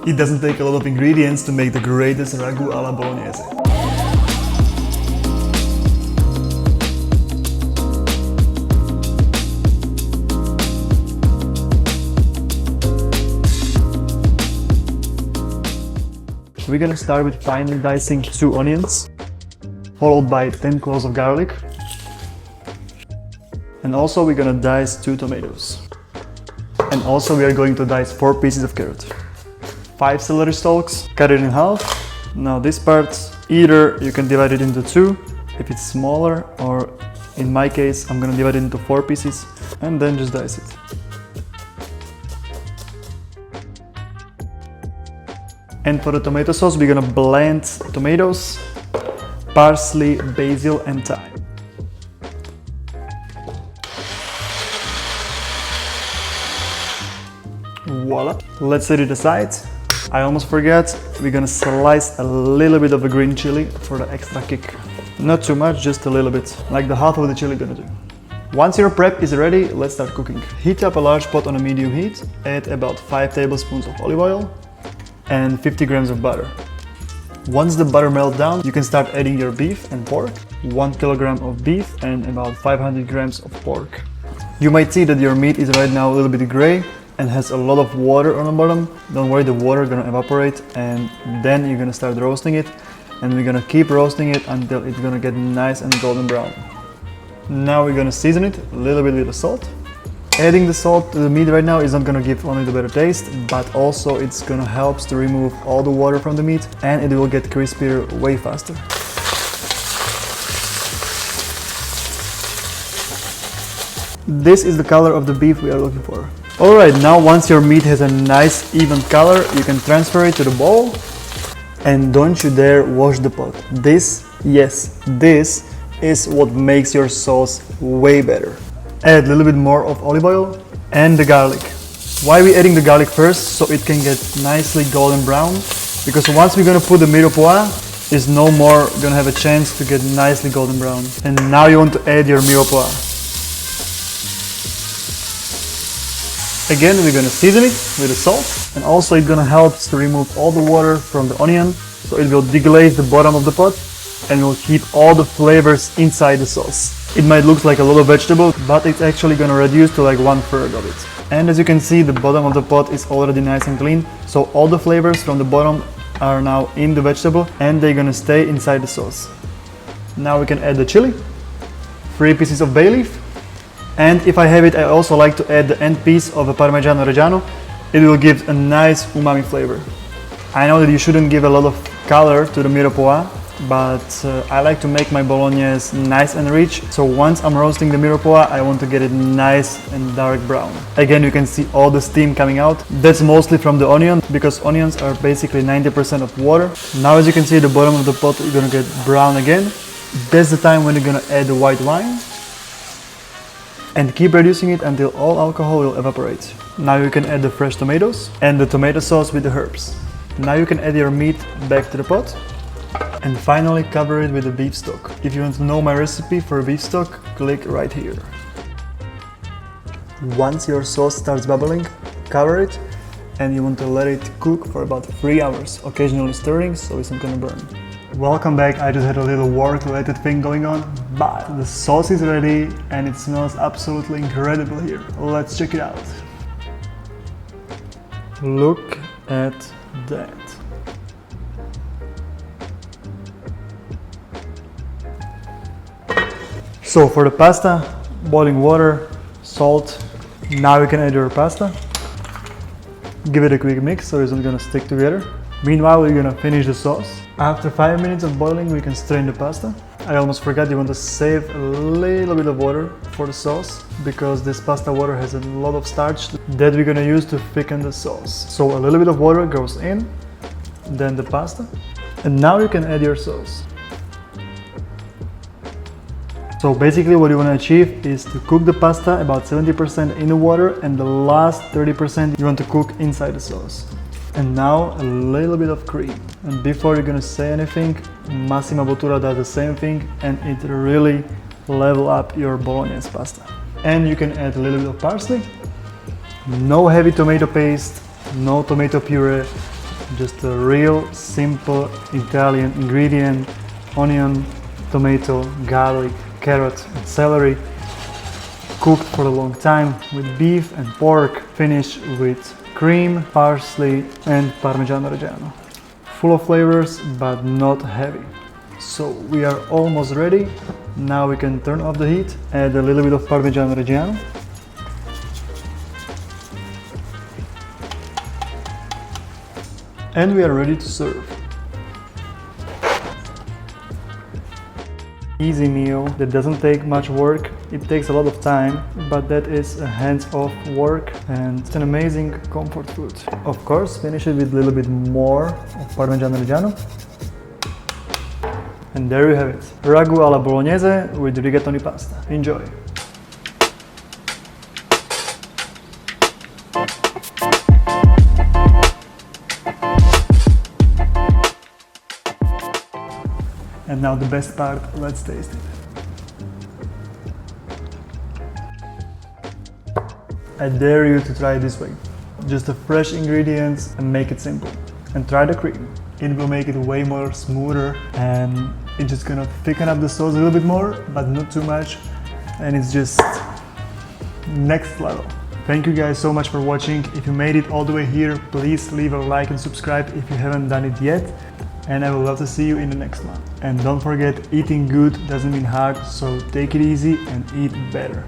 It doesn't take a lot of ingredients to make the greatest Ragù Alla Bolognese. We're gonna start with finely dicing 2 onions, followed by 10 cloves of garlic. And also we're gonna dice 2 tomatoes. And also we are going to dice 4 pieces of carrot. 5 celery stalks, cut it in half. Now this part, either you can divide it into 2 if it's smaller, or in my case I'm gonna divide it into 4 pieces and then just dice it. And for the tomato sauce, we're gonna blend tomatoes, parsley, basil and thyme. Voila! Let's set it aside. I almost forgot, we're gonna slice a little bit of the green chili for the extra kick. Not too much, just a little bit, like the half of the chili gonna do. Once your prep is ready, let's start cooking. Heat up a large pot on a medium heat, add about 5 tablespoons of olive oil and 50 grams of butter. Once the butter melts down, you can start adding your beef and pork. 1 kilogram of beef and about 500 grams of pork. You might see that your meat is right now a little bit gray and has a lot of water on the bottom. Don't worry, the water is gonna evaporate, and then you're gonna start roasting it, and we're gonna keep roasting it until it's gonna get nice and golden brown. Now we're gonna season it a little bit with the salt. Adding the salt to the meat right now is not gonna give only the better taste, but also it's gonna help to remove all the water from the meat, and it will get crispier way faster. This is the color of the beef we are looking for. Alright, now once your meat has a nice even color, you can transfer it to the bowl. And don't you dare wash the pot. This is what makes your sauce way better. Add a little bit more of olive oil and the garlic. Why are we adding the garlic first? So it can get nicely golden brown. Because once we're gonna put the mirepoix, it's no more gonna have a chance to get nicely golden brown. And now you want to add your mirepoix. Again, we're gonna season it with the salt, and also it's gonna help to remove all the water from the onion, so it will deglaze the bottom of the pot and will keep all the flavors inside the sauce. It might look like a lot of vegetable, but it's actually gonna reduce to like 1/3 of it. And as you can see, the bottom of the pot is already nice and clean, so all the flavors from the bottom are now in the vegetable and they're gonna stay inside the sauce. Now we can add the chili, 3 pieces of bay leaf. And if I have it, I also like to add the end piece of a Parmesan Reggiano. It will give a nice umami flavor. I know that you shouldn't give a lot of color to the mirepoix, but I like to make my bolognese nice and rich. So once I'm roasting the mirepoix, I want to get it nice and dark brown. Again, you can see all the steam coming out. That's mostly from the onion, because onions are basically 90% of water. Now as you can see, the bottom of the pot is gonna get brown again. That's the time when you're gonna add the white wine. And keep reducing it until all alcohol will evaporate. Now you can add the fresh tomatoes and the tomato sauce with the herbs. Now you can add your meat back to the pot. And finally cover it with the beef stock. If you want to know my recipe for beef stock, click right here. Once your sauce starts bubbling, cover it, and you want to let it cook for about 3 hours, occasionally stirring so it's not gonna burn. Welcome back. I just had a little work-related thing going on, but the sauce is ready and it smells absolutely incredible here. Let's check it out. Look at that. So for the pasta, boiling water, salt. Now you can add your pasta. Give it a quick mix so it's not gonna stick together. Meanwhile, we're gonna finish the sauce. After 5 minutes of boiling, we can strain the pasta. I almost forgot, you want to save a little bit of water for the sauce, because this pasta water has a lot of starch that we're gonna use to thicken the sauce. So a little bit of water goes in, then the pasta, and now you can add your sauce. So basically what you want to achieve is to cook the pasta about 70% in the water, and the last 30% you want to cook inside the sauce. And now a little bit of cream. And before you're gonna say anything, Massima Bottura does the same thing, and it really level up your bolognese pasta. And you can add a little bit of parsley. No heavy tomato paste, no tomato puree, Just a real simple Italian ingredient: onion, tomato, garlic, carrot and celery, cooked for a long time with beef and pork, finished with cream, parsley and Parmigiano Reggiano. Full of flavors but not heavy. So we are almost ready. Now we can turn off the heat, add a little bit of Parmigiano Reggiano. And we are ready to serve. Easy meal that doesn't take much work. It takes a lot of time, but that is a hands-off work and it's an amazing comfort food. Of course, finish it with a little bit more of Parmigiano Reggiano. And there you have it. Ragù alla Bolognese with rigatoni pasta. Enjoy! And now the best part, let's taste it. I dare you to try it this way. Just the fresh ingredients and make it simple. And try the cream. It will make it way more smoother and it's just gonna thicken up the sauce a little bit more, but not too much. And it's just next level. Thank you guys so much for watching. If you made it all the way here, please leave a like and subscribe if you haven't done it yet. And I would love to see you in the next one. And don't forget, eating good doesn't mean hard, so take it easy and eat better.